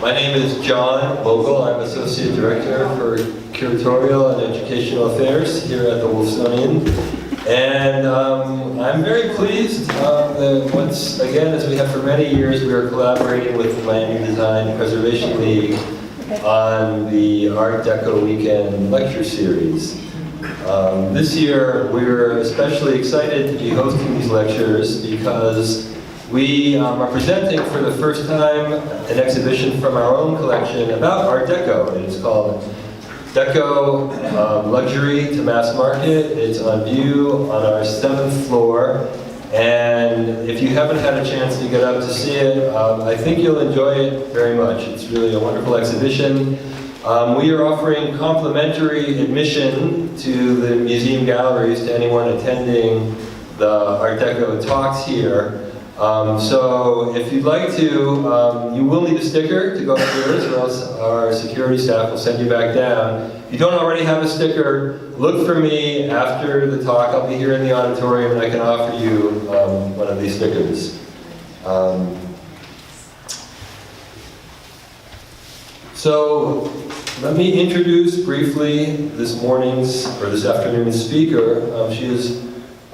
My name is John Vogel. I'm Associate Director for Curatorial and Educational Affairs here at the Wolfsonian. And I'm very pleased that once again, as we have for many years, we are collaborating with the Miami Design Preservation League on the Art Deco Weekend lecture series. This year, we're especially excited to be hosting these lectures because we are presenting for the first time an exhibition from our own collection about Art Deco. It's called Deco Luxury to Mass Market. It's on view on our 7th floor. And if you haven't had a chance to get up to see it, I think you'll enjoy it very much. It's really a wonderful exhibition. We are offering complimentary admission to the museum galleries to anyone attending the Art Deco talks here. So if you'd like to, you will need a sticker to go upstairs, or else our security staff will send you back down. If you don't already have a sticker, look for me after the talk. I'll be here in the auditorium and I can offer you one of these stickers. So let me introduce briefly this afternoon's speaker. She is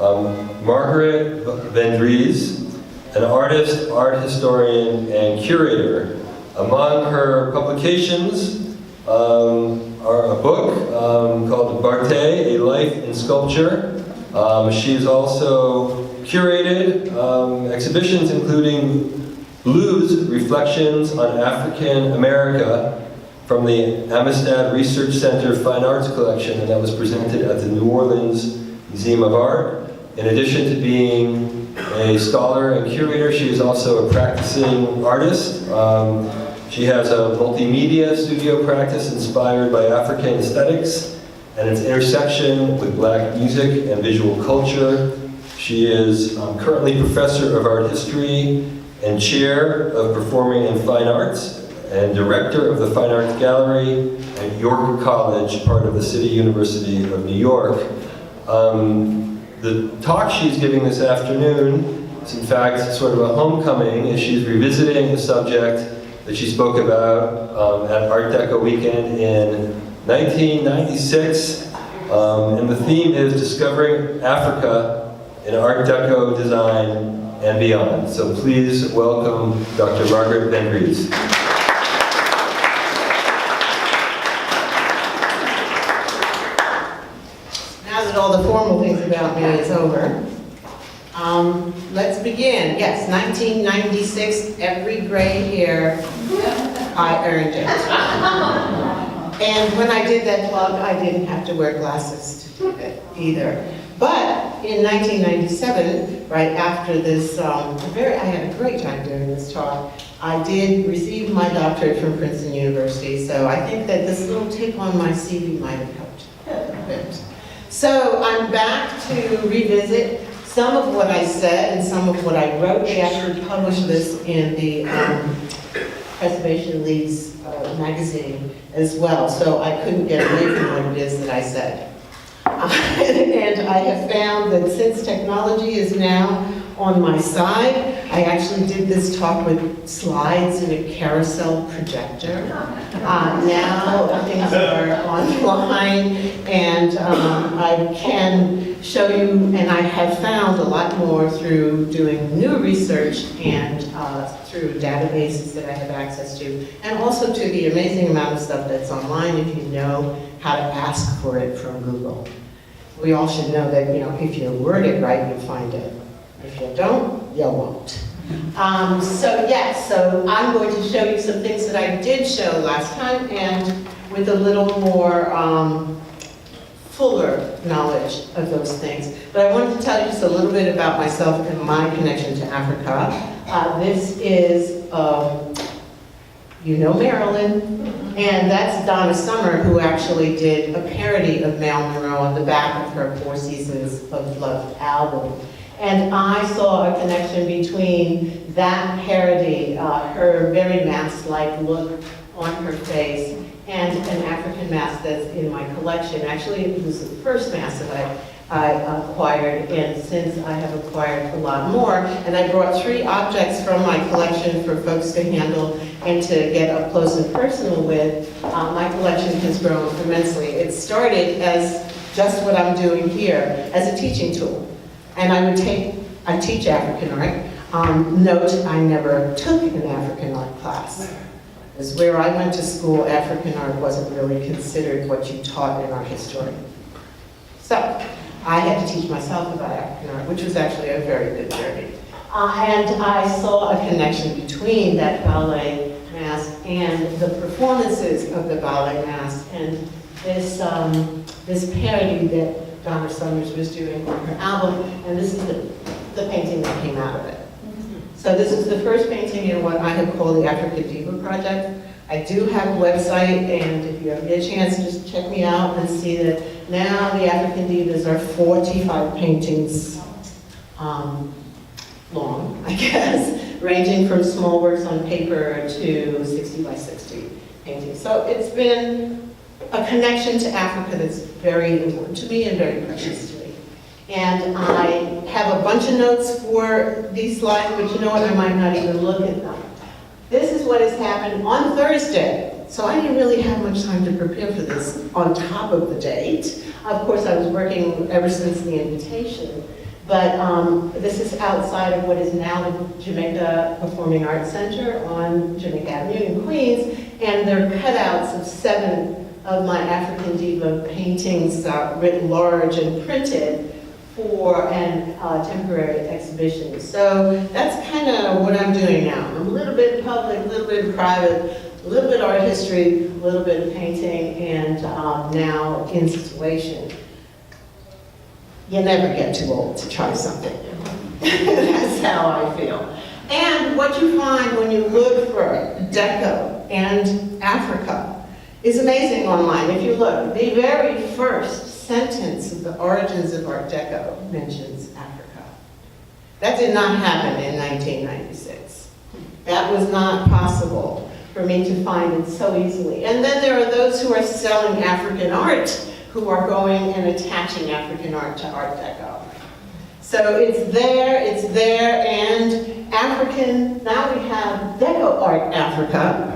Margaret of Angries, an artist, art historian, and curator. Among her publications are a book called Barte, A Life in Sculpture. She has also curated exhibitions including Blues Reflections on African America from the Amistad Research Center Fine Arts Collection, and that was presented at the New Orleans Museum of Art. In addition to being a scholar and curator, she is also a practicing artist. She has a multimedia studio practice inspired by African aesthetics and its intersection with Black music and visual culture. She is currently professor of art history and chair of performing and fine arts and director of the Fine Arts Gallery at York College, part of the City University of New York. The talk she's giving this afternoon is in fact sort of a homecoming as she's revisiting the subject that she spoke about at Art Deco Weekend in 1996. And the theme is Discovering Africa in Art Deco Design and Beyond. So please welcome Dr. Margaret of Angries. All the formal things about me is over. Let's begin. Yes, 1996, every gray hair, I earned it. And when I did that talk, I didn't have to wear glasses to do it either. But in 1997, right after this, I had a great time doing this talk. I did receive my doctorate from Princeton University, so I think that this little tip on my CV might have helped a bit. So I'm back to revisit some of what I said and some of what I wrote. They actually published this in the Preservation League's magazine as well, so I couldn't get away from what it is that I said. And I have found that since technology is now on my side, I actually did this talk with slides and a carousel projector. Now things are online, and I can show you, and I have found a lot more through doing new research and through databases that I have access to, and also to the amazing amount of stuff that's online if you know how to ask for it from Google. We all should know that, if you word it right, you'll find it. If you don't, you won't. So I'm going to show you some things that I did show last time, and with a little more fuller knowledge of those things. But I wanted to tell you just a little bit about myself and my connection to Africa. This is, Marilyn, and that's Donna Summer, who actually did a parody of Marilyn Monroe on the back of her 4 Seasons of Love album. And I saw a connection between that parody, her very mask-like look on her face, and an African mask that's in my collection. Actually, it was the first mask that I acquired, and since I have acquired a lot more, and I brought 3 objects from my collection for folks to handle and to get up close and personal with, my collection has grown immensely. It started as just what I'm doing here, as a teaching tool. And I teach African art. Note, I never took an African art class. Because where I went to school, African art wasn't really considered what you taught in art history. So, I had to teach myself about African art, which was actually a very good journey. And I saw a connection between that ballet mask and the performances of the ballet mask and this, this parody that Donna Summers was doing on her album, and this is the painting that came out of it. So this is the first painting in what I have called the African Diva Project. I do have a website, and if you ever get a chance, just check me out and see that now the African Divas are 45 paintings long, I guess, ranging from small works on paper to 60 by 60 paintings. So it's been a connection to Africa that's very important to me and very precious to me. And I have a bunch of notes for these slides, but you know what, I might not even look at them. This is what has happened on Thursday. So I didn't really have much time to prepare for this on top of the date. Of course, I was working ever since the invitation. But this is outside of what is now the Jamaica Performing Arts Center on Jamaica Avenue in Queens. And they're cutouts of 7 of my African Diva paintings written large and printed for an temporary exhibition. So that's kind of what I'm doing now. I'm a little bit public, a little bit private, a little bit art history, a little bit of painting, and now installation. You never get too old to try something. That's how I feel. And what you find when you look for Deco and Africa is amazing online. If you look, the very first sentence of the origins of Art Deco mentions Africa. That did not happen in 1996. That was not possible for me to find it so easily. And then there are those who are selling African art who are going and attaching African art to Art Deco. So it's there, and African, now we have Deco Art Africa.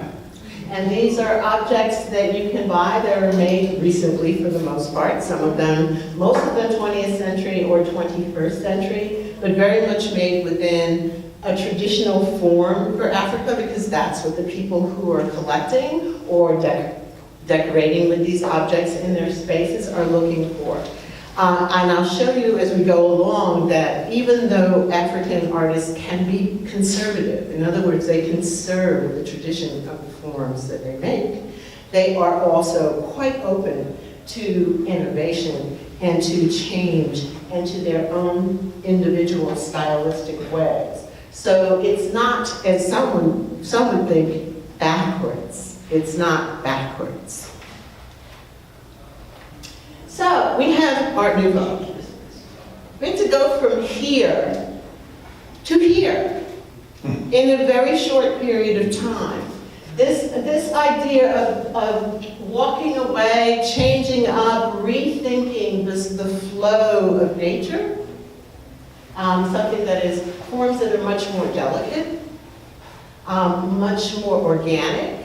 And these are objects that you can buy. They're made recently for the most part. Most of them 20th century or 21st century, but very much made within a traditional form for Africa, because that's what the people who are collecting or decorating with these objects in their spaces are looking for. And I'll show you as we go along that even though African artists can be conservative, in other words, they conserve the tradition of the forms that they make, they are also quite open to innovation and to change and to their own individual stylistic ways. So it's not, as some would think, backwards. It's not backwards. So we have Art Nouveau. We have to go from here to here in a very short period of time. This idea of walking away, changing up, rethinking the flow of nature, something that is forms that are much more delicate, much more organic,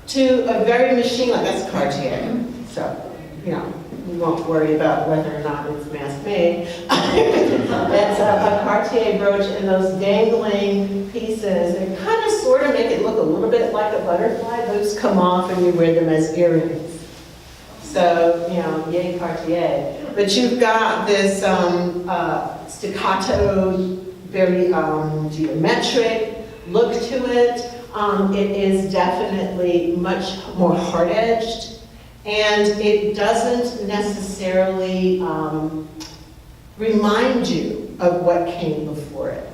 to a very machine-like, that's Cartier. So, you know, we won't worry about whether or not it's mass-made. That's a Cartier brooch, and those dangling pieces, they kind of sort of make it look a little bit like a butterfly. Those come off and you wear them as earrings. So, you know, yay Cartier. But you've got this staccato, very geometric look to it. It is definitely much more hard-edged. And it doesn't necessarily remind you of what came before it.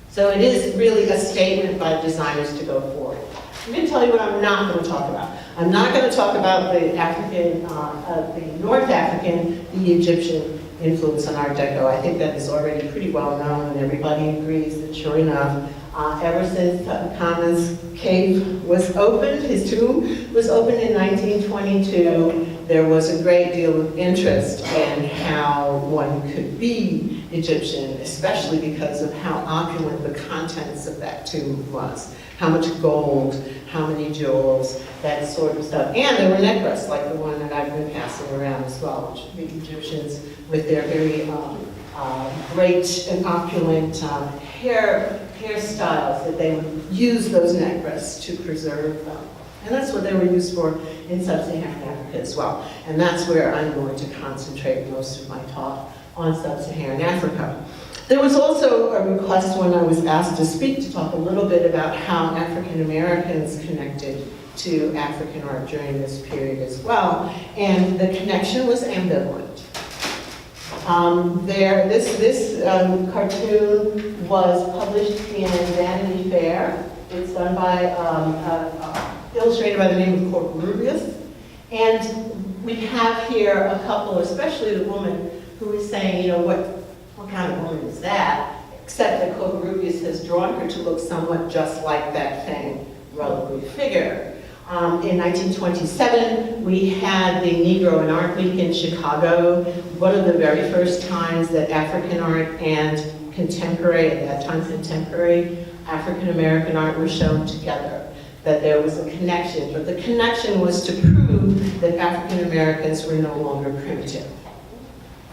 So it is really a statement by designers to go forward. I'm going to tell you what I'm not going to talk about. I'm not going to talk about the African, the North African, the Egyptian influence on Art Deco. I think that is already pretty well known, and everybody agrees that sure enough, ever since Tutankhamun's cave was opened, his tomb was opened in 1922, there was a great deal of interest in how one could be Egyptian, especially because of how opulent the contents of that tomb was. How much gold, how many jewels, that sort of stuff. And there were necklaces, like the one that I've been passing around as well, which the Egyptians, with their very great and opulent hairstyles, that they would use those necklaces to preserve them. And that's what they were used for in sub-Saharan Africa as well. And that's where I'm going to concentrate most of my talk, on sub-Saharan Africa. There was also a request when I was asked to speak to talk a little bit about how African Americans connected to African art during this period as well. And the connection was ambivalent. This cartoon was published in Vanity Fair. It's done by illustrated by the name of Corbrubius. And we have here a couple, especially the woman who is saying, you know, what kind of woman is that? Except that Corbrubius has drawn her to look somewhat just like that famed reliquary figure. In 1927, we had the Negro and Art Week in Chicago, one of the very first times that African art and contemporary, at that time contemporary, African American art were shown together, that there was a connection. But the connection was to prove that African Americans were no longer primitive,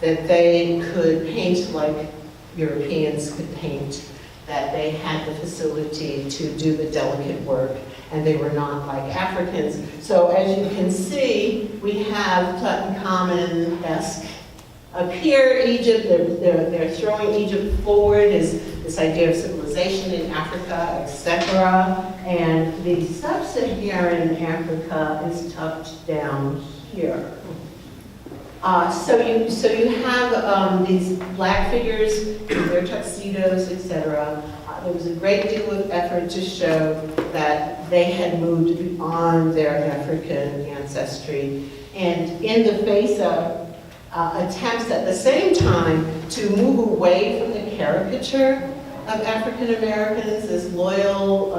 that they could paint like Europeans could paint, that they had the facility to do the delicate work, and they were not like Africans. So as you can see, we have Tutankhamun-esque. Up here, Egypt, they're throwing Egypt forward as this idea of civilization in Africa, etc. And the sub-Saharan Africa is tucked down here. So you have these black figures in their tuxedos, etc. There was a great deal of effort to show that they had moved beyond their African ancestry, and in the face of attempts at the same time to move away from the caricature of African Americans as loyal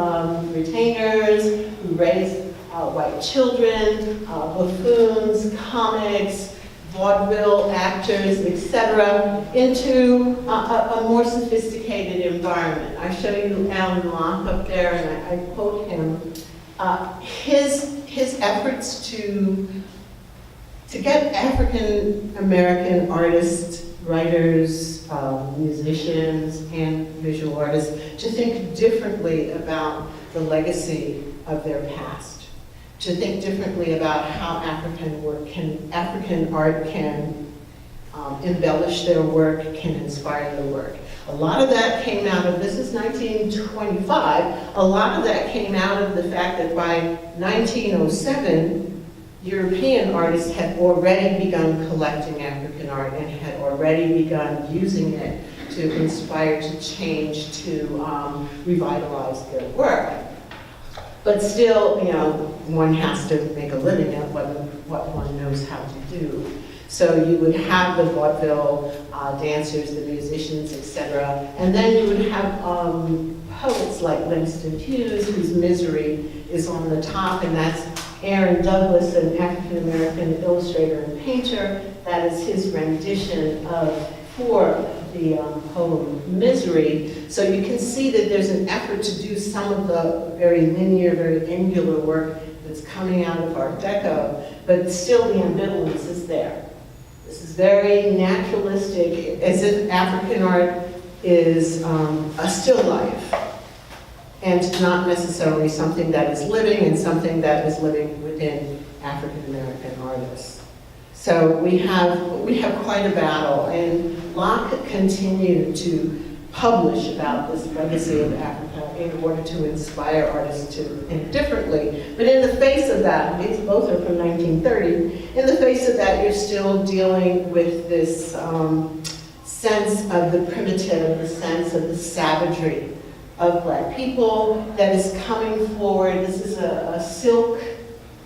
retainers who raised white children, buffoons, comics, vaudeville actors, etc., into a more sophisticated environment. I show you Alan Locke up there, and I quote him. His efforts to get African American artists, writers, musicians, and visual artists to think differently about the legacy of their past, to think differently about how African art can embellish their work, can inspire their work. A lot of that came out of, this is 1925, a lot of that came out of the fact that by 1907, European artists had already begun collecting African art and had already begun using it to inspire, to change, to revitalize their work. But still, you know, one has to make a living at what one knows how to do. So you would have the vaudeville dancers, the musicians, etc. And then you would have poets like Langston Hughes, whose Misery is on the top, and that's Aaron Douglas, an African-American illustrator and painter. That is his rendition for the poem Misery. So you can see that there's an effort to do some of the very linear, very angular work that's coming out of Art Deco, but still the ambivalence is there. This is very naturalistic, as if African art is a still life, and not necessarily something that is living and something that is living within African American artists. So we have quite a battle, and Locke continued to publish about this legacy of Africa in order to inspire artists to think differently. But in the face of that, these both are from 1930, in the face of that you're still dealing with this sense of the primitive, the sense of the savagery of Black people that is coming forward. This is a silk,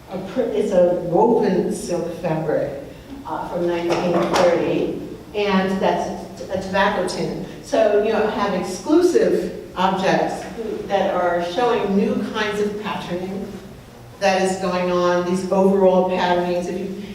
it's a woven silk fabric from 1930, and that's a tobacco tin. So you have exclusive objects that are showing new kinds of patterning that is going on, these overall patternings.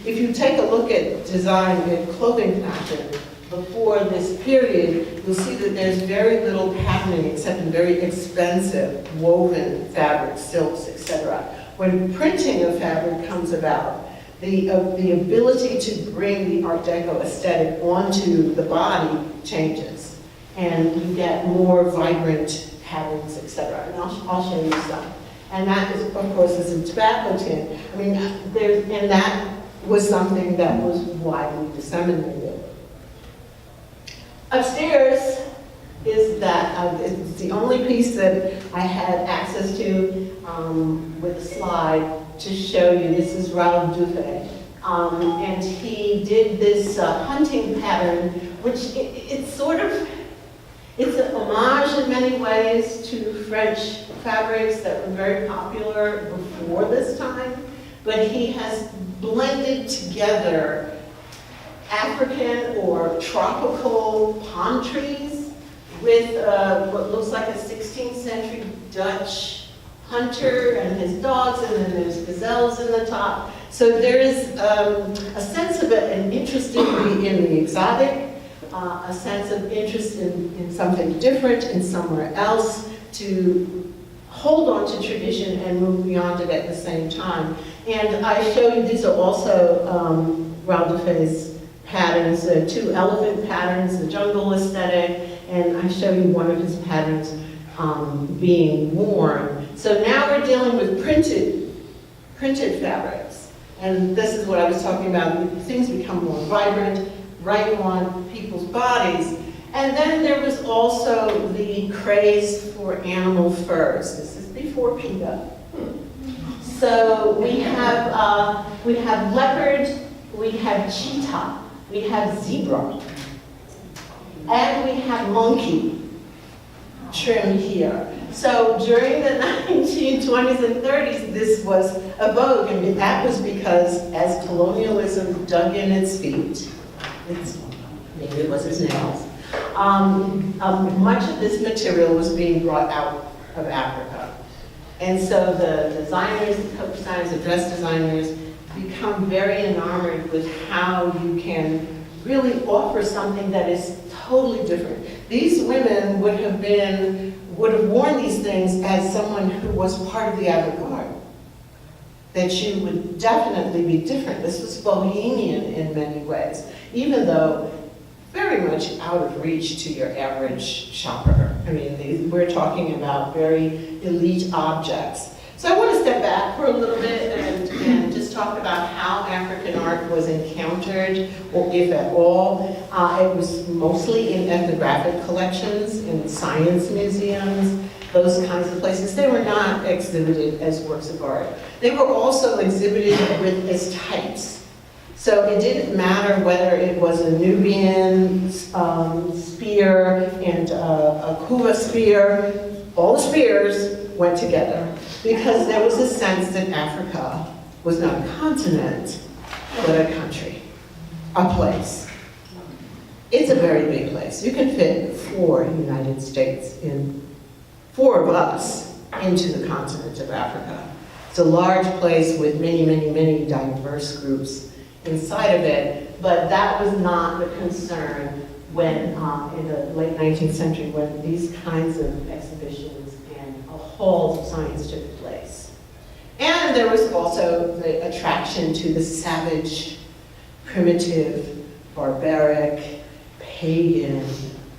if you take a look at design and clothing fashion before this period, you'll see that there's very little patterning except in very expensive woven fabrics, silks, etc. When printing of fabric comes about, the ability to bring the Art Deco aesthetic onto the body changes, and you get more vibrant patterns, etc. And I'll show you some. And that is, of course, is a tobacco tin. I mean, and that was something that was widely disseminated. Upstairs is that, it's the only piece that I had access to with a slide to show you. This is Raoul Dufay. And he did this hunting pattern, which it's sort of, it's an homage in many ways to French fabrics that were very popular before this time, but he has blended together African or tropical palm trees with what looks like a 16th century Dutch hunter and his dogs, and then there's gazelles in the top. So there is a sense of an interest in the exotic, a sense of interest in something different, in somewhere else, to hold on to tradition and move beyond it at the same time. And I show you, these are also Raoul Dufay's patterns, two elephant patterns, the jungle aesthetic, and I show you one of his patterns being worn. So now we're dealing with printed fabrics. And this is what I was talking about. Things become more vibrant, right on people's bodies. And then there was also the craze for animal furs. This is before PETA. So we have leopard, we have cheetah, we have zebra, and we have monkey trim here. So during the 1920s and 30s, this was a vogue, and that was because as colonialism dug in its feet, maybe it was its nails, much of this material was being brought out of Africa. And so the designers, the coat designers, the dress designers become very enamored with how you can really offer something that is totally different. These women would have worn these things as someone who was part of the avant-garde. That you would definitely be different. This was bohemian in many ways, even though very much out of reach to your average shopper. I mean, we're talking about very elite objects. So I want to step back for a little bit and just talk about how African art was encountered, or if at all. It was mostly in ethnographic collections, in science museums, those kinds of places. They were not exhibited as works of art. They were also exhibited as types. So it didn't matter whether it was a Nubian spear and a Kuva spear. All the spears went together because there was a sense that Africa was not a continent, but a country, a place. It's a very big place. You can fit 4 United States, 4 of us, into the continent of Africa. It's a large place with many, many, many diverse groups inside of it, but that was not the concern when, in the late 19th century, when these kinds of exhibitions and halls of science took place. And there was also the attraction to the savage, primitive, barbaric, pagan,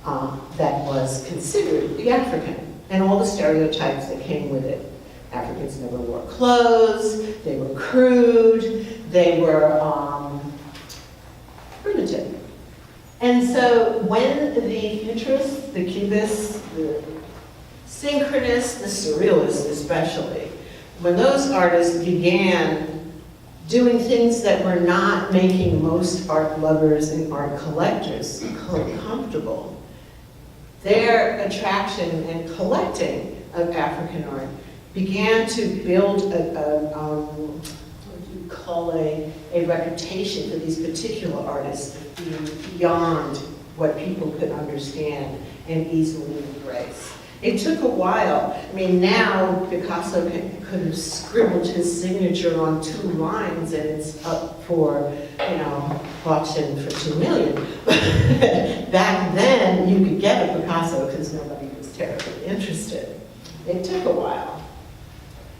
that was considered the African, and all the stereotypes that came with it. Africans never wore clothes, they were crude, they were primitive. And so when the futurists, the cubists, the synchronists, the surrealists especially, when those artists began doing things that were not making most art lovers and art collectors comfortable, their attraction and collecting of African art began to build a reputation for these particular artists being beyond what people could understand and easily embrace. It took a while. I mean, now Picasso could have scribbled his signature on 2 lines and it's up for, auction for $2 million. Back then, you could get a Picasso because nobody was terribly interested. It took a while.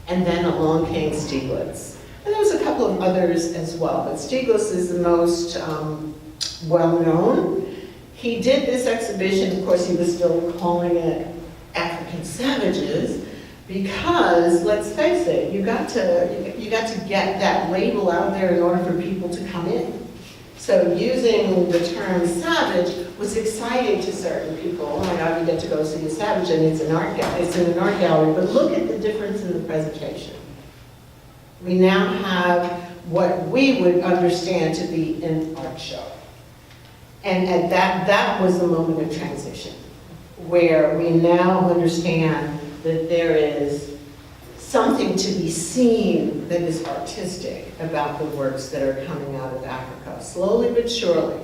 And then along came Stieglitz. And there was a couple of others as well, but Stieglitz is the most well-known. He did this exhibition, of course he was still calling it African Savages, because, let's face it, you got to get that label out there in order for people to come in. So using the term savage was exciting to certain people. Oh my God, you get to go see a savage, and it's in an art gallery. But look at the difference in the presentation. We now have what we would understand to be an art show. And that was the moment of transition, where we now understand that there is something to be seen that is artistic about the works that are coming out of Africa, slowly but surely,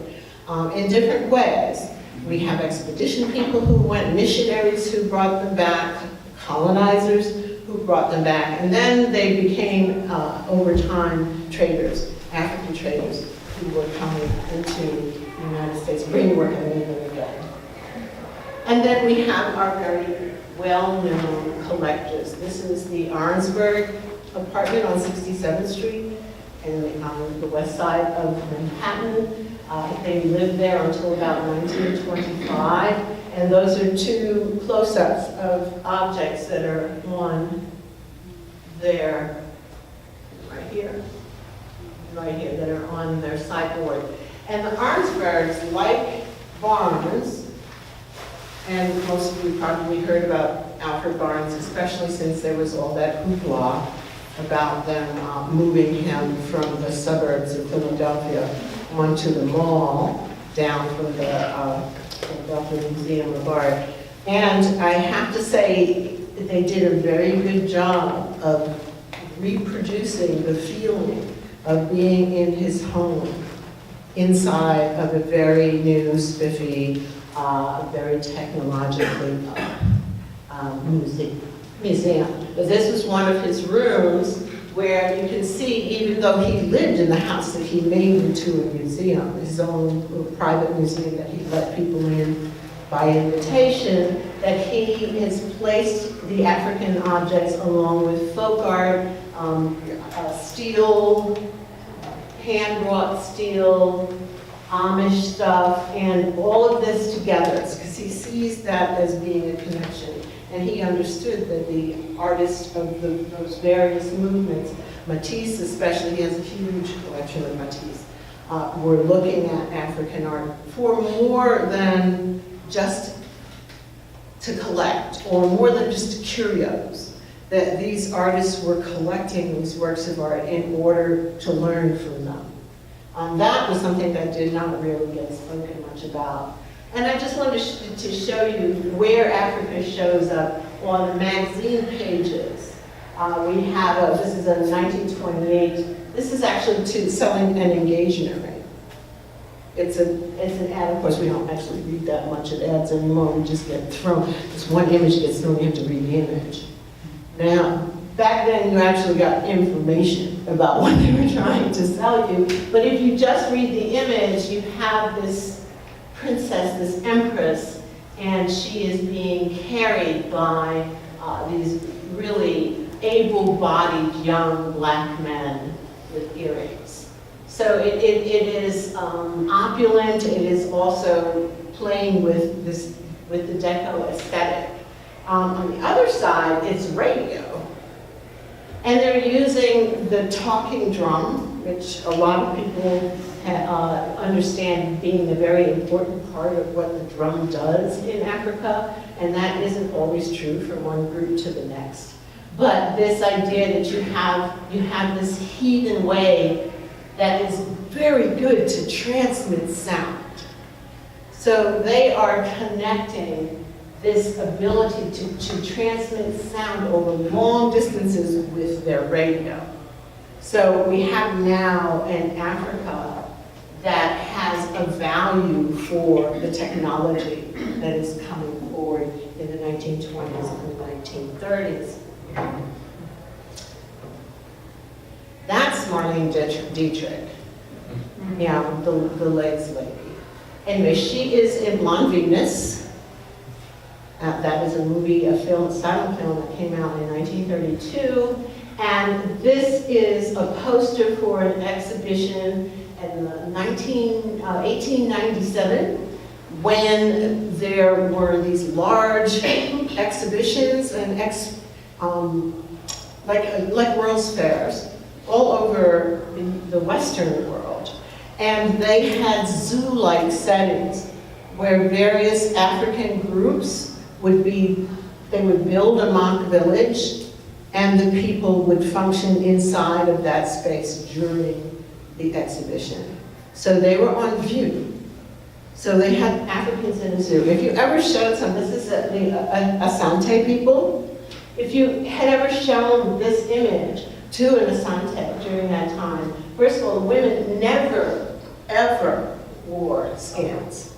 in different ways. We have expedition people who went, missionaries who brought them back, colonizers who brought them back, and then they became, over time, traders, African traders, who were coming into the United States, bringing work and leaving again. And then we have our very well-known collectors. This is the Arnsberg apartment on 67th Street on the west side of Manhattan. They lived there until about 1925. And those are 2 close-ups of objects that are on there, right here, that are on their sideboard. And the Arnsbergs, like Barnes, and most of you probably heard about Alfred Barnes, especially since there was all that hoopla about them moving him from the suburbs of Philadelphia onto the mall, down from the Philadelphia Museum of Art. And I have to say, they did a very good job of reproducing the feeling of being in his home, inside of a very new, spiffy, very technologically museum. But this was one of his rooms where you can see, even though he lived in the house that he made into a museum, his own little private museum that he let people in by invitation, that he has placed the African objects along with folk art, steel, hand-wrought steel, Amish stuff, and all of this together, because he sees that as being a connection. And he understood that the artists of those various movements, Matisse especially, he has a huge collection of Matisse, were looking at African art for more than just to collect, or more than just curios. That these artists were collecting these works of art in order to learn from them. That was something that did not really get spoken much about. And I just wanted to show you where Africa shows up on the magazine pages. We have this is a 1928, this is actually selling an engagement ring. It's an ad, of course we don't actually read that much of ads anymore, we just get thrown, this one image gets thrown, you have to read the image. Now, back then you actually got information about what they were trying to sell you, but if you just read the image, you have this princess, this empress, and she is being carried by these really able-bodied young black men with earrings. So it is opulent, it is also playing with the Deco aesthetic. On the other side, it's radio. And they're using the talking drum, which a lot of people understand being a very important part of what the drum does in Africa, and that isn't always true from one group to the next. But this idea that you have this heathen way that is very good to transmit sound. So they are connecting this ability to transmit sound over long distances with their radio. So we have now an Africa that has a value for the technology that is coming forward in the 1920s and 1930s. That's Marlene Dietrich. Yeah, the legs lady. Anyway, she is in Blonde Venus. That is a movie, a silent film that came out in 1932. And this is a poster for an exhibition in 1897 when there were these large exhibitions and like World's Fairs all over the Western world. And they had zoo-like settings where various African groups they would build a mock village, and the people would function inside of that space during the exhibition. So they were on view. So they had Africans in a zoo. If you ever showed this is the Asante people. If you had ever shown this image to an Asante during that time, first of all, the women never, ever wore skins,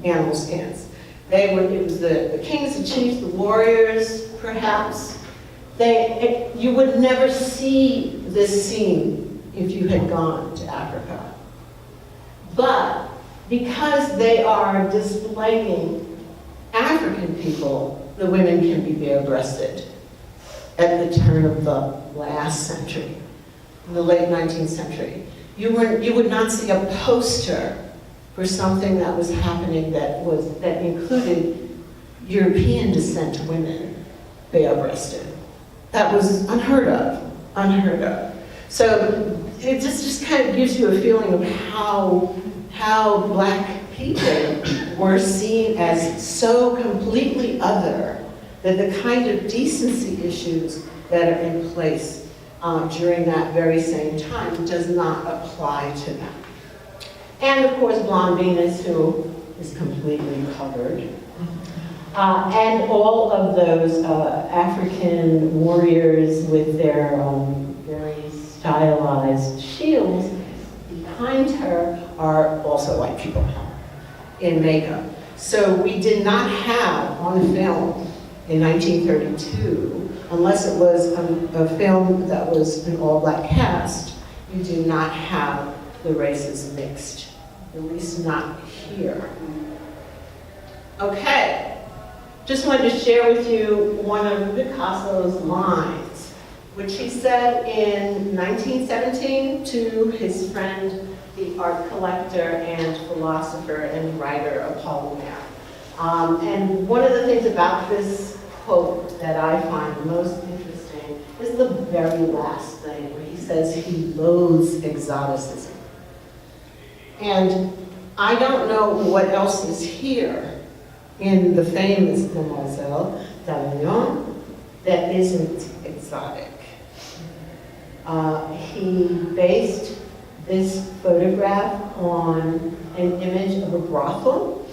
animal skins. It was the kings, the chiefs, the warriors, perhaps. You would never see this scene if you had gone to Africa. But because they are displaying African people, the women can be bare-breasted at the turn of the last century, in the late 19th century. You would not see a poster for something that was happening that included European descent women bare-breasted. That was unheard of. So it just kind of gives you a feeling of how Black people were seen as so completely other that the kind of decency issues that are in place during that very same time does not apply to them. And of course, Blonde Venus, who is completely covered. And all of those African warriors with their very stylized shields behind her are also white people in makeup. So we did not have on film in 1932, unless it was a film that was an all-black cast, you do not have the races mixed, at least not here. Okay. Just wanted to share with you one of Picasso's lines, which he said in 1917 to his friend, the art collector and philosopher and writer Apollinaire. And one of the things about this quote that I find most interesting is the very last thing, where he says he loathes exoticism. And I don't know what else is here in the famous Demoiselle d'Avignon that isn't exotic. He based this photograph on an image of a brothel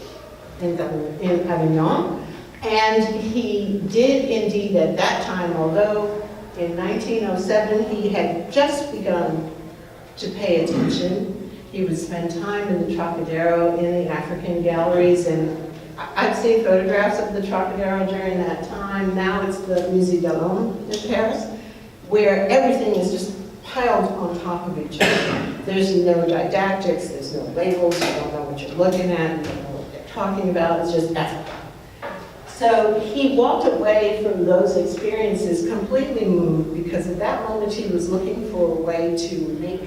in Avignon, and he did indeed at that time, although in 1907 he had just begun to pay attention, he would spend time in the Trocadero in the African galleries, and I've seen photographs of the Trocadero during that time. Now it's the Musée de l'Homme in Paris, where everything is just piled on top of each other. There's no didactics, there's no labels, you don't know what you're looking at, you don't know what they're talking about, it's just Africa. So he walked away from those experiences completely moved, because at that moment he was looking for a way to make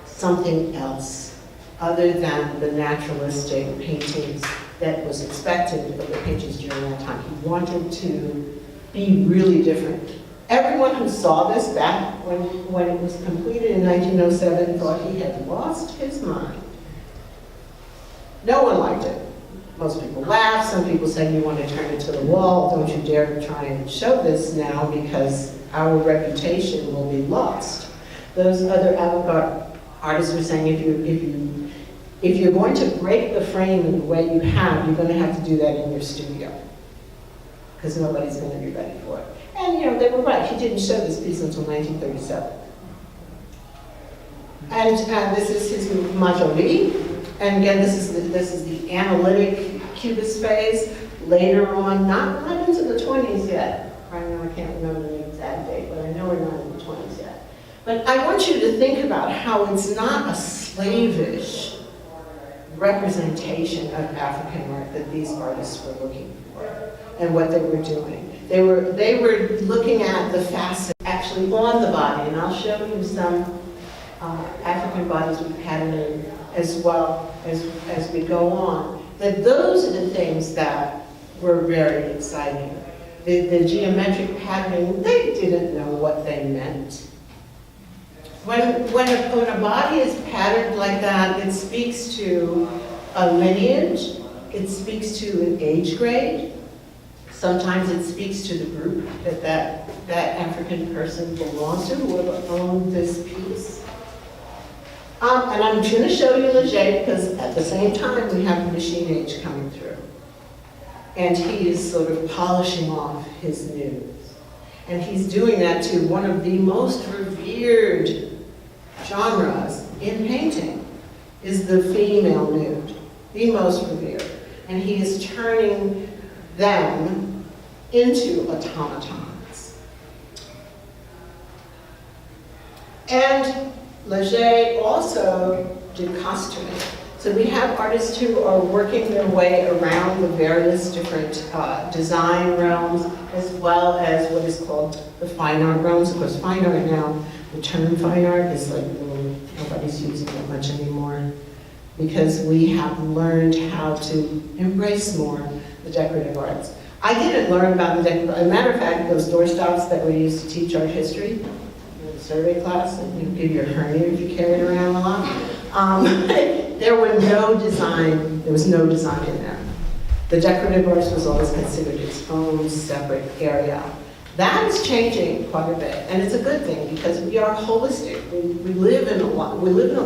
something else other than the naturalistic paintings that was expected of the painters during that time. He wanted to be really different. Everyone who saw this back when it was completed in 1907 thought he had lost his mind. No one liked it. Most people laughed. Some people said, you want to turn it to the wall. Don't you dare to try and show this now, because our reputation will be lost. Those other avant-garde artists were saying, if you're going to break the frame in the way you have, you're going to have to do that in your studio, because nobody's going to be ready for it. And they were right. He didn't show this piece until 1937. And this is his Majoli. And again, this is the analytic cubist phase. Later on, not into the can't remember the exact date, but I know we're not in the 20s yet. But I want you to think about how it's not a slavish representation of African art that these artists were looking for and what they were doing. They were looking at the facet actually on the body, and I'll show you some African bodies with patterning as well as we go on. That those are the things that were very exciting. The geometric patterning, they didn't know what they meant. When a body is patterned like that, it speaks to a lineage, it speaks to an age grade, sometimes it speaks to the group that African person belongs to, who owned this piece. And I'm going to show you Leger because at the same time we have the machine age coming through. And he is sort of polishing off his nudes. And he's doing that to one of the most revered genres in painting, is the female nude, the most revered. And he is turning them into automatons. And Leger also did costuming. So we have artists who are working their way around the various different design realms, as well as what is called the fine art realms. Of course, fine art now, the term fine art is like, nobody's using it much anymore, because we have learned how to embrace more the decorative arts. I didn't learn about the decorative, as a matter of fact, those doorstops that we used to teach art history in the survey class, and you give your hernia if you carry it around a lot. There was no design in there. The decorative arts was always considered its own separate area. That is changing quite a bit, and it's a good thing because we are holistic. We live in a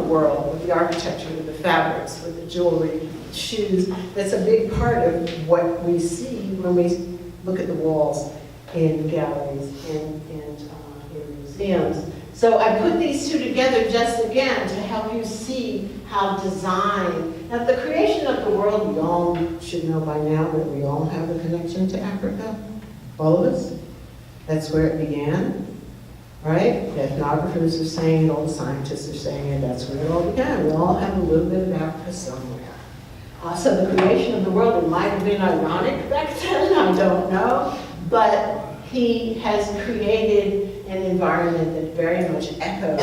world with the architecture, with the fabrics, with the jewelry, shoes. That's a big part of what we see when we look at the walls in galleries and in museums. So I put these two together just again to help you see how design, now the creation of the world, we all should know by now that we all have a connection to Africa, all of us. That's where it began, right? The ethnographers are saying it, all the scientists are saying it, that's where it all began. We all have a little bit of Africa somewhere. So the creation of the world, it might have been ironic back then, I don't know, but he has created an environment that very much echoed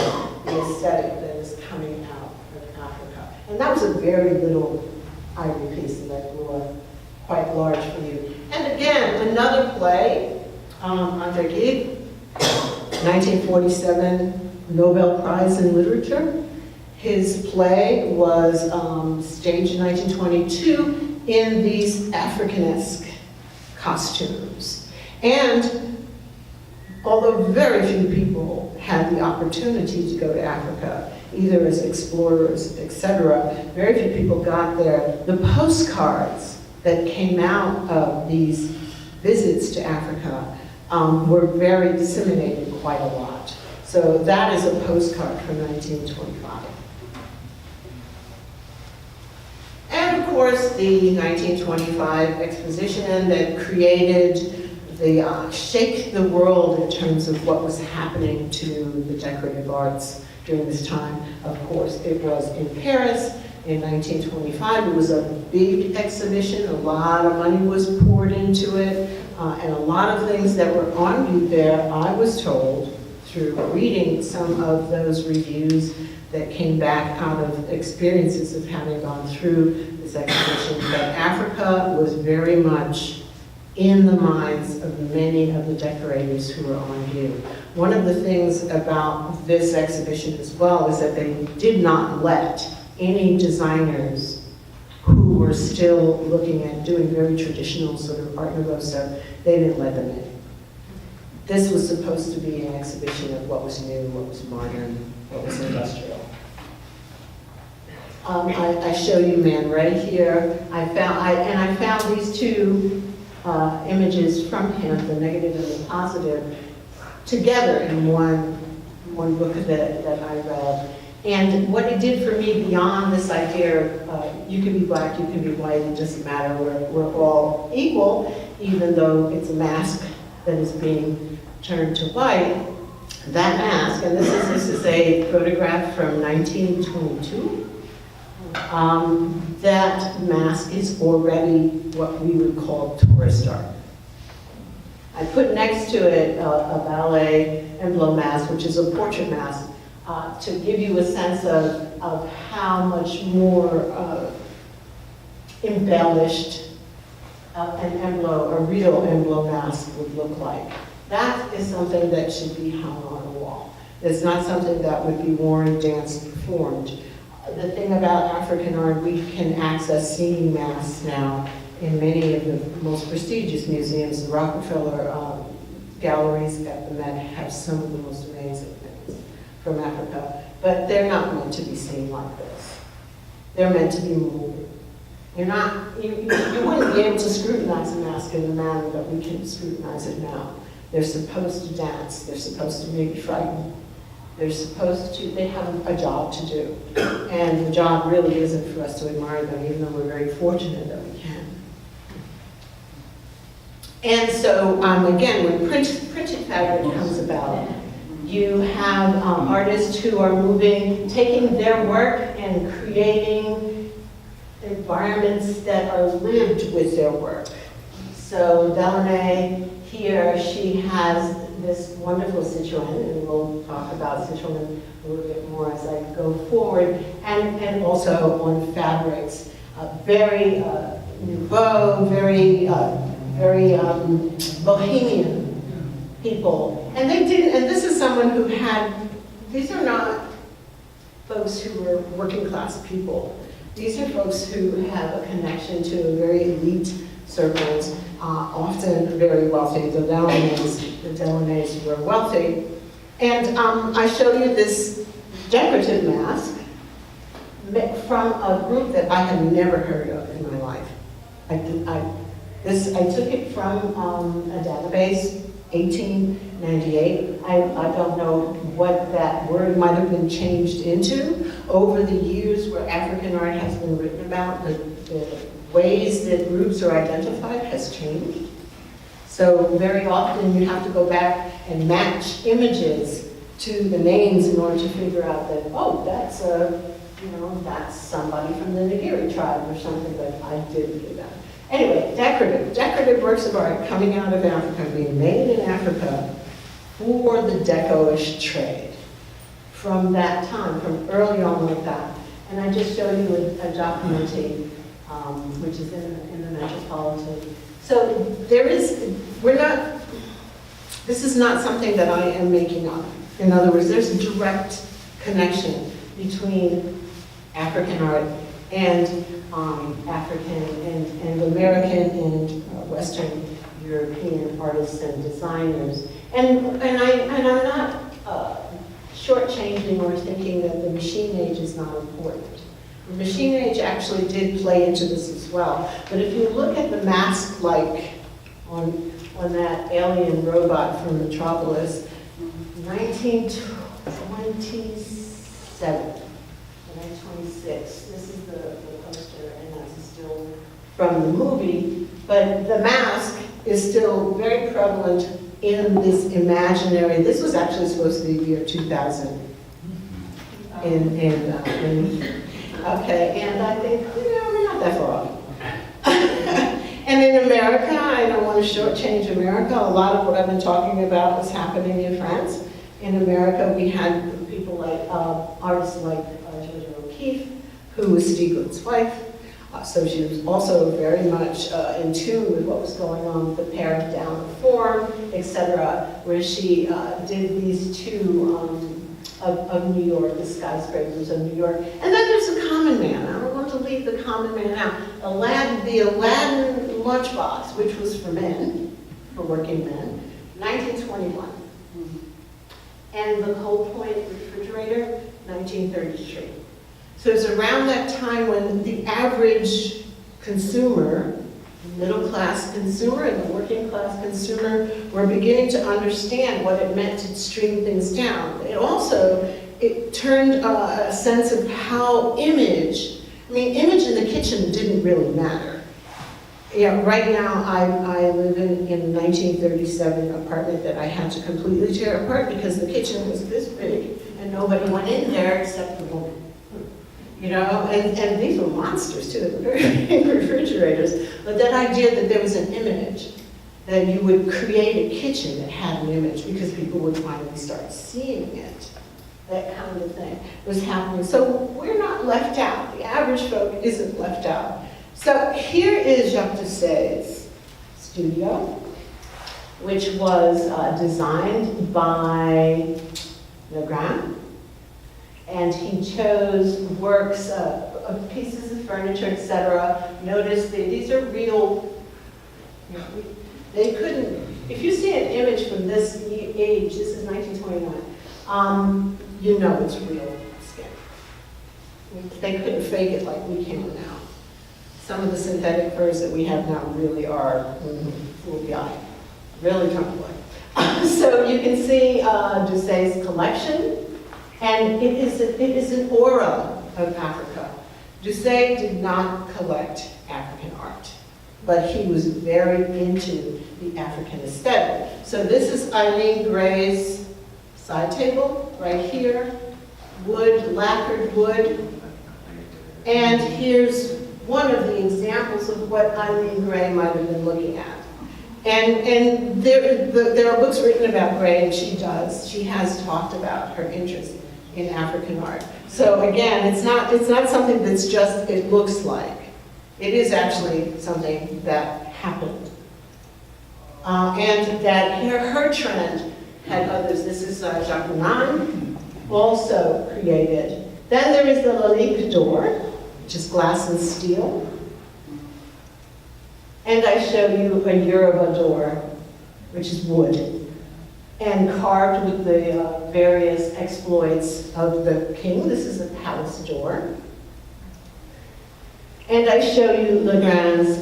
the aesthetic that is coming out of Africa. And that was a very little ivory piece that grew up quite large for you. And again, another play, Anarkali, 1947 Nobel Prize in Literature. His play was staged in 1922 in these Africanesque costumes. And although very few people had the opportunity to go to Africa, either as explorers, etc., very few people got there. The postcards that came out of these visits to Africa were very disseminated quite a lot. So that is a postcard from 1925. And of course, the 1925 exposition that created the shake the world in terms of what was happening to the decorative arts during this time. Of course, it was in Paris in 1925. It was a big exhibition. A lot of money was poured into it. And a lot of things that were on view there, I was told, through reading some of those reviews that came back out of experiences of having gone through this exhibition, that Africa was very much in the minds of many of the decorators who were on view. One of the things about this exhibition as well is that they did not let any designers who were still looking at doing very traditional sort of Art Nouveau stuff, they didn't let them in. This was supposed to be an exhibition of what was new, what was modern, what was industrial. I show you Man Ray here. I found these two images from him, the negative and the positive, together in one book that I read. And what it did for me beyond this idea of you can be black, you can be white, it doesn't matter, we're all equal, even though it's a mask that is being turned to white, that mask, and this is a photograph from 1922, that mask is already what we would call tourist art. I put next to it a ballet emblem mask, which is a portrait mask, to give you a sense of how much more embellished an emblem, a real emblem mask would look like. That is something that should be hung on a wall. It's not something that would be worn, danced, performed. The thing about African art, we can access singing masks now in many of the most prestigious museums. The Rockefeller galleries at the Met have some of the most amazing things from Africa, but they're not meant to be seen like this. They're meant to be moving. You wouldn't be able to scrutinize a mask in the manner that we can scrutinize it now. They're supposed to dance, they're supposed to make you frightened. They have a job to do. And the job really isn't for us to admire them, even though we're very fortunate that we can. And so, again, when printed fabric comes about, you have artists who are taking their work and creating environments that are lived with their work. So Delaunay here, she has this wonderful Citroen, and we'll talk about Citroen a little bit more as I go forward, and also on fabrics. Very nouveau, very bohemian people. And this is someone who these are not folks who were working class people. These are folks who have a connection to very elite circles, often very wealthy. The Delaunays were wealthy. And I show you this decorative mask from a group that I had never heard of in my life. I took it from a database, 1898. I don't know what that word might have been changed into. Over the years where African art has been written about, the ways that groups are identified has changed. So very often you have to go back and match images to the names in order to figure out that, oh, that's that's somebody from the Negro tribe or something, but I didn't do that. Anyway, decorative works of art coming out of Africa, being made in Africa for the Decoish trade from that time, from early on like that. And I just showed you a documentary, which is in the Metropolitan. So this is not something that I am making up. In other words, there's a direct connection between African art and African and American and Western European artists and designers. And I'm not shortchanging or thinking that the machine age is not important. The machine age actually did play into this as well. But if you look at the mask like on that alien robot from Metropolis, 1927, 1926, this is the poster, and that's still from the movie, but the mask is still very prevalent in this imaginary. This was actually supposed to be the year 2000. Okay, and I think, we're not that far off. And in America, I don't want to shortchange America. A lot of what I've been talking about was happening in France. In America, we had people like, artists like Georgia O'Keeffe, who was Stieglitz's wife. So she was also very much in tune with what was going on with the pared down form, etc., where she did these two of New York, the skyscrapers of New York. And then there's the common man. I don't want to leave the common man out. The Aladdin lunchbox, which was for men, for working men, 1921. And the Cold Point refrigerator, 1933. So it's around that time when the average consumer, middle-class consumer and the working-class consumer were beginning to understand what it meant to stream things down. It turned a sense of how image in the kitchen didn't really matter. Yeah, right now, I live in a 1937 apartment that I had to completely tear apart because the kitchen was this big and nobody went in there except the woman. You know, and these were monsters too, they were very big refrigerators. But that idea that there was an image, that you would create a kitchen that had an image because people would finally start seeing it. That kind of thing was happening. So we're not left out. The average folk isn't left out. So here is Jacques Doucet's studio, which was designed by Negro. And he chose works of pieces of furniture, etc. Notice these are real, you know, they couldn't, if you see an image from this age, this is 1929, you know it's real skin. They couldn't fake it like we can now. Some of the synthetic furs that we have now really are fool the eye, really trump-like. So you can see Doucet's collection. And it is an aura of Africa. Doucet did not collect African art, but he was very into the African aesthetic. So this is Eileen Gray's side table, right here, wood, lacquered wood. And here's one of the examples of what Eileen Gray might have been looking at. And there are books written about Gray, and she has talked about her interest in African art. So again, it's not something that's just, it looks like. It is actually something that happened. And that her trend had others. This is Jacques Monin, also created. Then there is the Lalique door, which is glass and steel. And I show you a Yoruba door, which is wood, and carved with the various exploits of the king. This is a palace door. And I show you Legrand's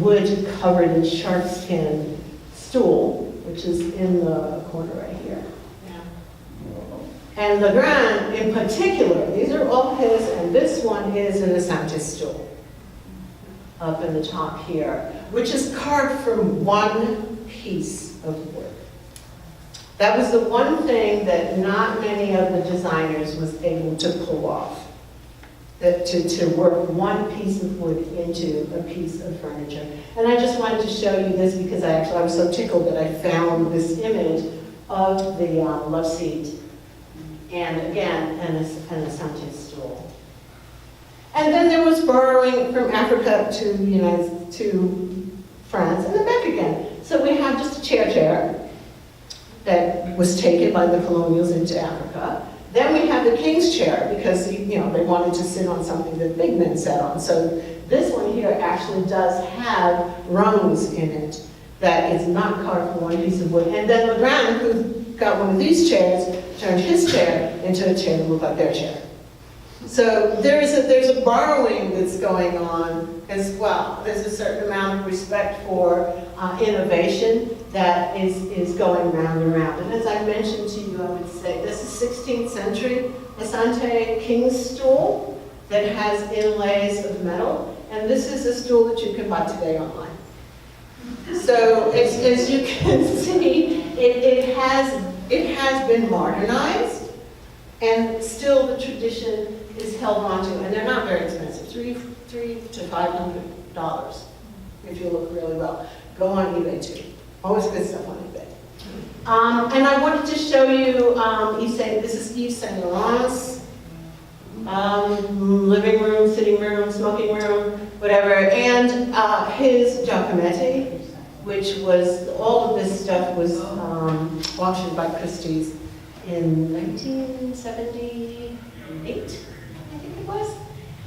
wood covered in sharkskin stool, which is in the corner right here. And Legrand in particular, these are all his, and this one is an Asante stool up in the top here, which is carved from one piece of wood. That was the one thing that not many of the designers was able to pull off, that to work one piece of wood into a piece of furniture. And I just wanted to show you this because I was so tickled that I found this image of the love seat, and again, an Asante stool. And then there was borrowing from Africa to France, and then back again. So we have just a chair that was taken by the colonials into Africa. Then we have the king's chair because they wanted to sit on something that big men sat on. So this one here actually does have rungs in it that is not carved from one piece of wood. And then Legrand, who got one of these chairs, turned his chair into a chair that looked like their chair. So there's a borrowing that's going on as well. There's a certain amount of respect for innovation that is going round and round. And as I mentioned to you, I would say this is 16th century Asante king's stool that has inlays of metal. And this is a stool that you can buy today online. So as you can see, it has been modernized, and still the tradition is held on to, and they're not very expensive, $300 to $500 if you look really well. Go on eBay too. Always good stuff on eBay. And I wanted to show you this is Yves Saint Laurent's living room, sitting room, smoking room, whatever, and his Giacometti, which was, all of this stuff was auctioned by Christie's in 1978, I think it was.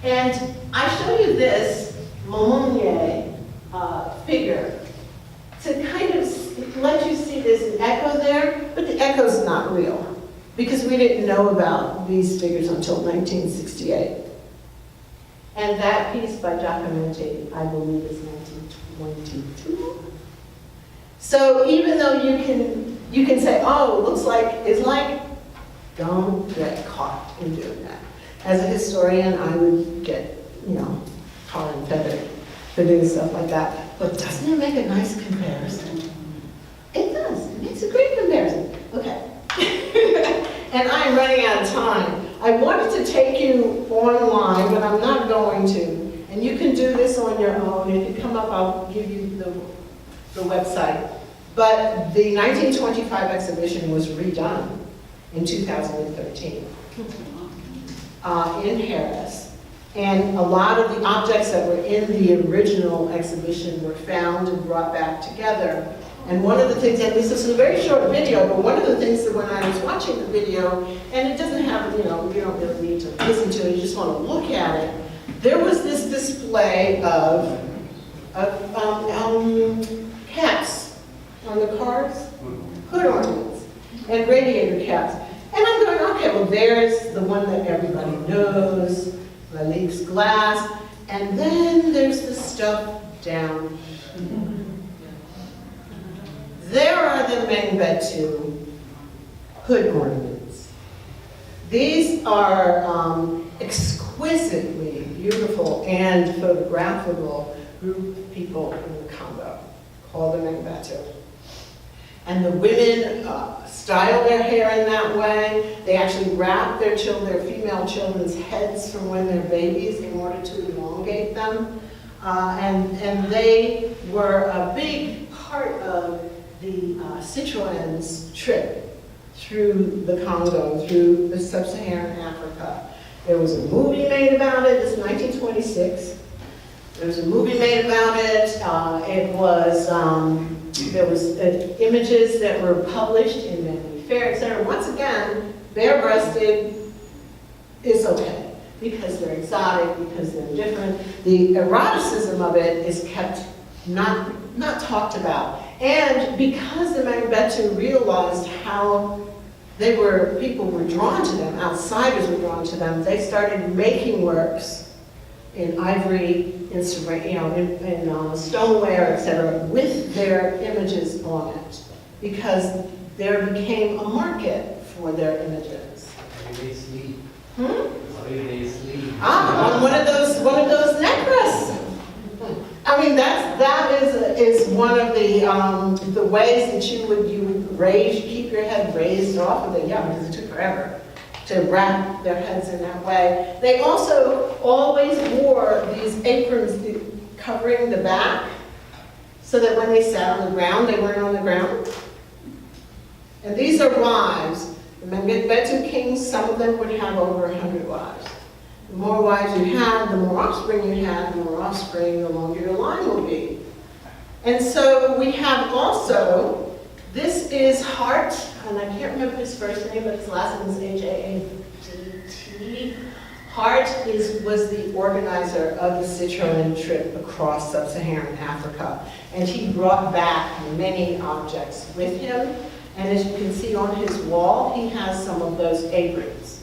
And I show you this Momonier figure to kind of let you see there's an echo there, but the echo's not real because we didn't know about these figures until 1968. And that piece by Giacometti, I believe, is 1922. So even though you can say, oh, it looks like, it's like, don't get caught in doing that. As a historian, I would get, tar and feathered. for doing stuff like that. But doesn't it make a nice comparison? It does. It makes a great comparison. Okay. And I'm running out of time. I wanted to take you online, but I'm not going to. And you can do this on your own. If you come up, I'll give you the website. But the 1925 exhibition was redone in 2013 in Paris. And a lot of the objects that were in the original exhibition were found and brought back together. And one of the things, and this is a very short video, but one of the things that when I was watching the video, and it doesn't have, you don't really need to listen to it, you just want to look at it, there was this display of caps on the cars, hood ornaments, and radiator caps. And I'm going, okay, well there's the one that everybody knows, Lalique's glass, and then there's the stuff down here. There are the Mengbetu hood ornaments. These are exquisitely beautiful and photographable group of people in the Congo called the Mengbetu. And the women style their hair in that way. They actually wrap their female children's heads from when they're babies in order to elongate them. And they were a big part of the Citroën's trip through the Congo, through the sub-Saharan Africa. There was a movie made about it. It's 1926. There was a movie made about it. There was images that were published in Vanity Fair, etc. Once again, bare-breasted is okay because they're exotic, because they're different. The eroticism of it is kept not talked about. And because the Mengbetu realized how people were drawn to them, outsiders were drawn to them, they started making works in ivory, in stoneware, etc., with their images on it, because there became a market for their images. Where do they sleep? Where do they sleep? On one of those necklaces. I mean, that is one of the ways that you would keep your head raised off of it. Yeah, because it took forever to wrap their heads in that way. They also always wore these aprons covering the back, so that when they sat on the ground, they weren't on the ground. And these are wives. The Mengbetu kings, some of them would have over 100 wives. The more wives you had, the more offspring you had, the more offspring, the longer your line will be. And so we have also, this is Hart, and I can't remember his first name, but his last name is H-A-A-D-T. Hart was the organizer of the Citroën trip across sub-Saharan Africa, and he brought back many objects with him. And as you can see on his wall, he has some of those aprons,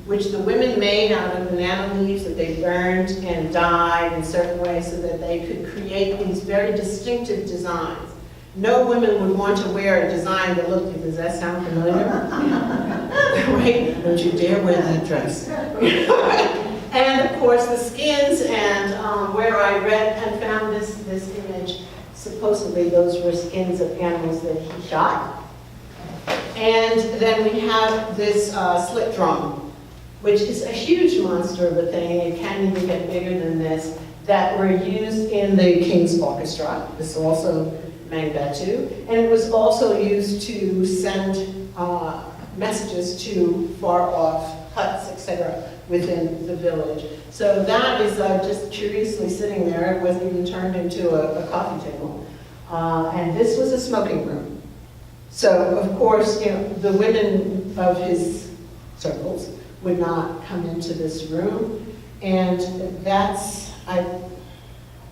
which the women made out of banana leaves that they burned and dyed in certain ways so that they could create these very distinctive designs. No women would want to wear a design that looked, does that sound familiar? Right? Don't you dare wear that dress. And of course the skins, and where I read and found this image, supposedly those were skins of animals that he shot. And then we have this slit drum, which is a huge monster of a thing. It can even get bigger than this, that were used in the King's Orchestra. This is also Mengbetu. And it was also used to send messages to far-off huts, etc., within the village. So that is just curiously sitting there. It wasn't even turned into a coffee table. And this was a smoking room. So, of course, the women of his circles would not come into this room. And that's,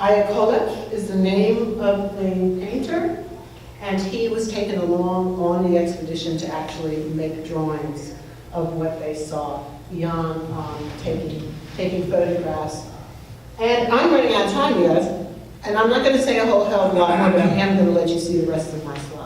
Ayakolev is the name of the painter. And he was taken along on the expedition to actually make drawings of what they saw beyond taking photographs. And I'm running out of time, you guys. And I'm not going to say a whole hell of a lot more, but I am going to let you see the rest of my slides.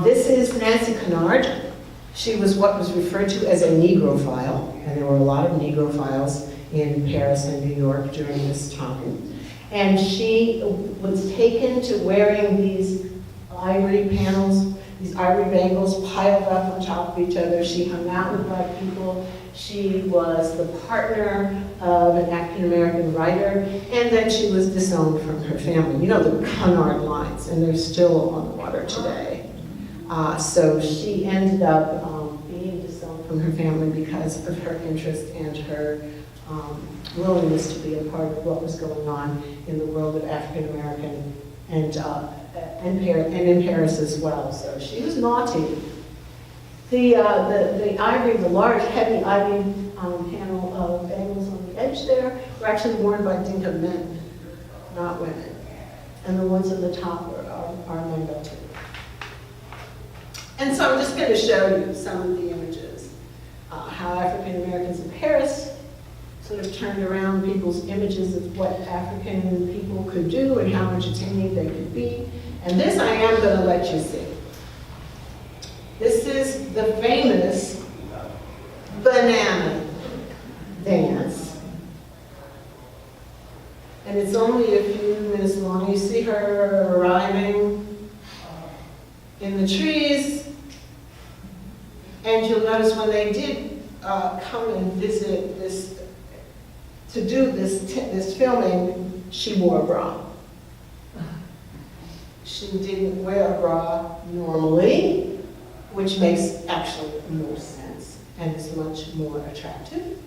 This is Nancy Kennard. She was what was referred to as a Negrophile, and there were a lot of Negrophiles in Paris and New York during this time. And she was taken to wearing these ivory panels, these ivory bangles piled up on top of each other. She hung out with Black people. She was the partner of an African-American writer, and then she was disowned from her family. You know, the Cunard lines, and they're still on the water today. So she ended up being disowned from her family because of her interest and her willingness to be a part of what was going on in the world of African-American and in Paris as well. So she was naughty. The ivory, the large, heavy ivory panel of bangles on the edge there were actually worn by Dinka men, not women. And the ones at the top are men too. And so I'm just going to show you some of the images, how African Americans in Paris sort of turned around people's images of what African people could do and how entertaining they could be. And this I am going to let you see. This is the famous banana dance. And it's only a few minutes long. You see her arriving in the trees. And you'll notice when they did come and visit this, to do this filming, she wore a bra. She didn't wear a bra normally, which makes actually more sense and is much more attractive.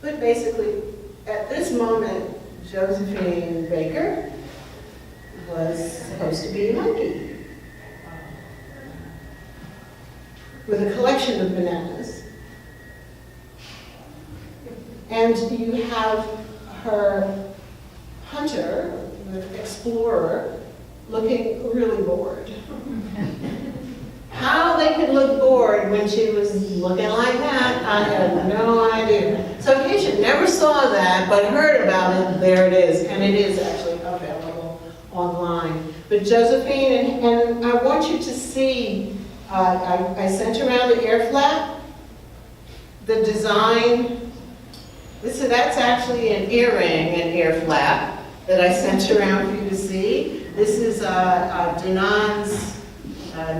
But basically, at this moment, Josephine Baker was supposed to be a monkey with a collection of bananas. And you have her hunter, the explorer, looking really bored. How they could look bored when she was looking like that, I had no idea. So in case you never saw that, but heard about it, there it is. And it is actually available online. But Josephine, and I want you to see, I sent around the air flap, the design. That's actually an earring, an ear flap, that I sent around for you to see. This is Dunan's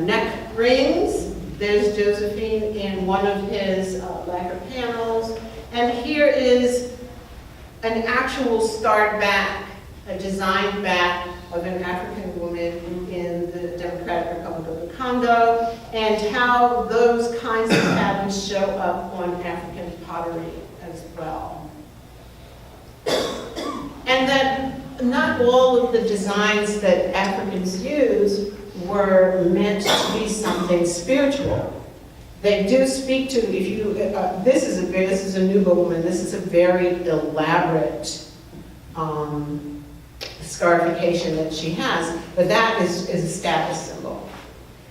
neck rings. There's Josephine in one of his lacquer panels. And here is an actual start back, a design back of an African woman in the Democratic Republic of the Congo, and how those kinds of patterns show up on African pottery as well. And that not all of the designs that Africans use were meant to be something spiritual. They do speak to, if you, this is a Nuba woman, this is a very elaborate scarification that she has, but that is a status symbol.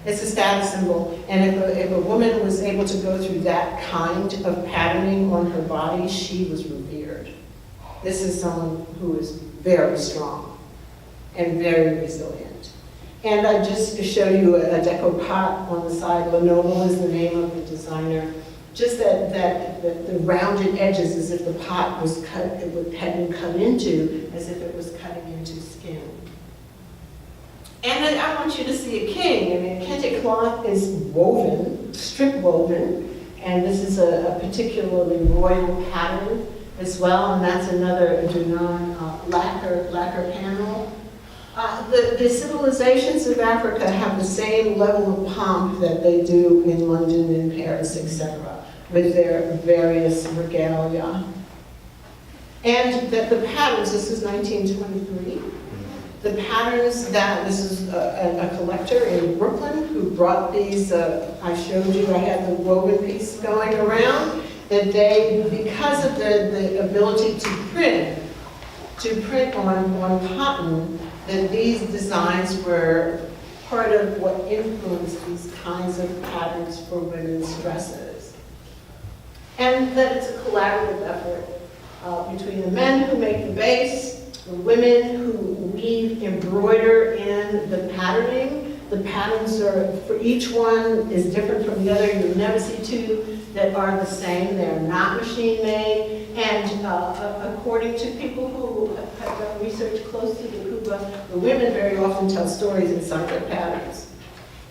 It's a status symbol, and if a woman was able to go through that kind of patterning on her body, she was revered. This is someone who is very strong and very resilient. And I just show you a deco pot on the side. Lenoble is the name of the designer. Just that the rounded edges, as if the pot was cut, had been cut into, as if it was cutting into skin. And I want you to see a king. I mean, kente cloth is woven, strip woven, and this is a particularly royal pattern as well, and that's another Dunan lacquer panel. The civilizations of Africa have the same level of pomp that they do in London and Paris, etc., with their various regalia. And that the patterns, this is 1923, the patterns that, this is a collector in Brooklyn who brought these, I showed you, I had the woven piece going around, that they, because of the ability to print on cotton, that these designs were part of what influenced these kinds of patterns for women's dresses. And that it's a collaborative effort between the men who make the base, the women who weave, embroider in the patterning. The patterns are, for each one is different from the other. You'll never see that are the same. They're not machine-made, and according to people who have done research close to the kuba, the women very often tell stories inside their patterns.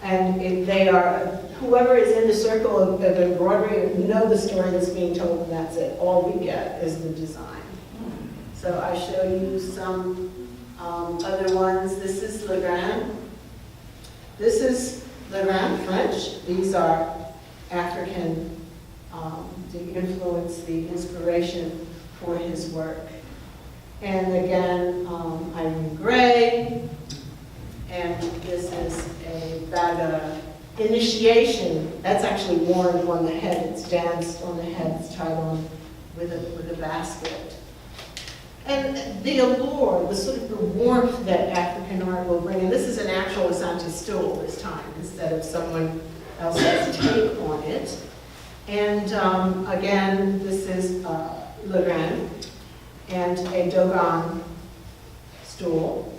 And if they are, whoever is in the circle of embroidery know the story that's being told, and that's it. All we get is the design. So I show you some other ones. This is Le Grand. This is Le Grand French. These are African, the influence, the inspiration for his work. And again, Irene Gray. And this is that initiation. That's actually worn on the head. It's danced on the head. It's tied on with a basket. And the allure, the sort of the warmth that African art will bring. And this is an actual Asante stool this time, instead of someone else's take on it. And again, this is Le Grand and a Dogon stool.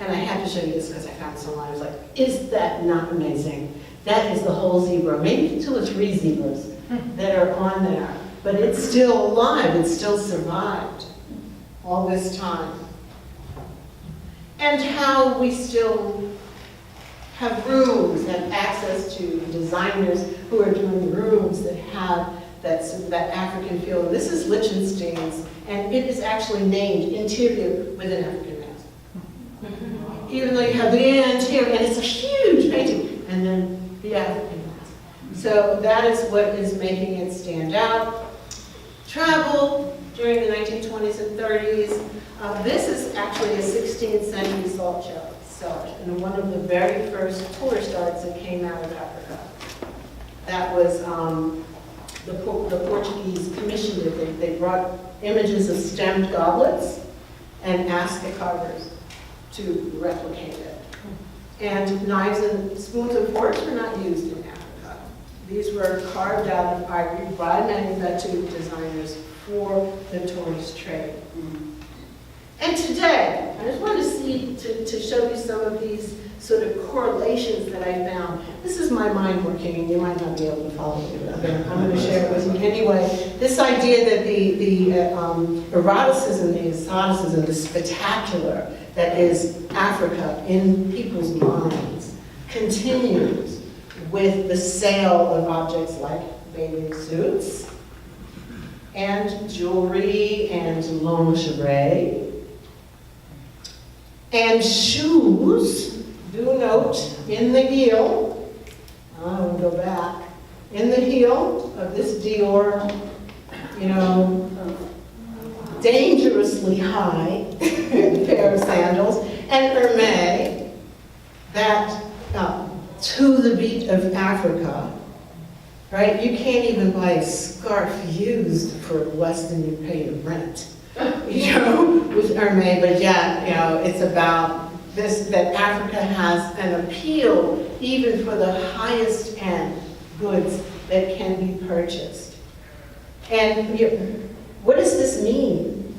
And I had to show you this because I found this online. I was like, is that not amazing? That is the whole zebra, maybe 2 or 3 zebras that are on there. But it's still alive, it still survived all this time. And how we still have rooms, have access to designers who are doing rooms that have that African feel. This is Lichtenstein's, and it is actually named Interior with an African mask. Even though you have the interior, and it's a huge painting, and then the African mask. So that is what is making it stand out. Travel during the 1920s and 30s. This is actually a 16th century salt cellar, and one of the very first tourist arts that came out of Africa. That was, the Portuguese commissioned it. They brought images of stemmed goblets and asked the carvers to replicate it. And knives and spoons and forks were not used in Africa. These were carved out of ivory by manufacturing designers for the tourist trade. And today, I just wanted to show you some of these sort of correlations that I found. This is my mind working, and you might not be able to follow me, but I'm going to share it with you anyway. This idea that the eroticism, the exoticism, the spectacular that is Africa in people's minds continues with the sale of objects like bathing suits and jewelry and lingerie and shoes. Do note in the heel, I will go back, in the heel of this Dior, dangerously high pair of sandals, and Hermès, that to the beat of Africa, right? You can't even buy a scarf used for less than you pay your rent, with Hermès, but yeah, it's about this, that Africa has an appeal even for the highest end goods that can be purchased. And what does this mean?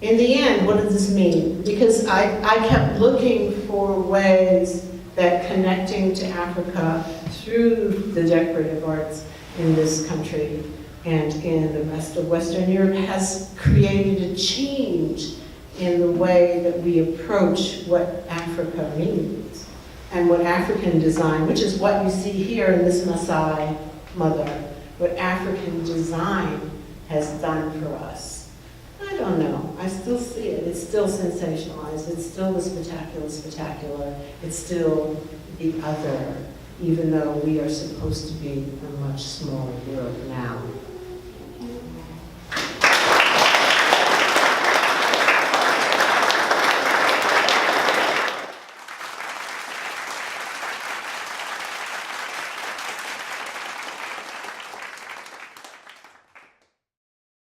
In the end, what does this mean? Because I kept looking for ways that connecting to Africa through the decorative arts in this country and in the rest of Western Europe has created a change in the way that we approach what Africa means and what African design, which is what you see here in this Maasai mother, what African design has done for us. I don't know, I still see it. It's still sensationalized. It's still the spectacular. It's still the other, even though we are supposed to be a much smaller Europe now.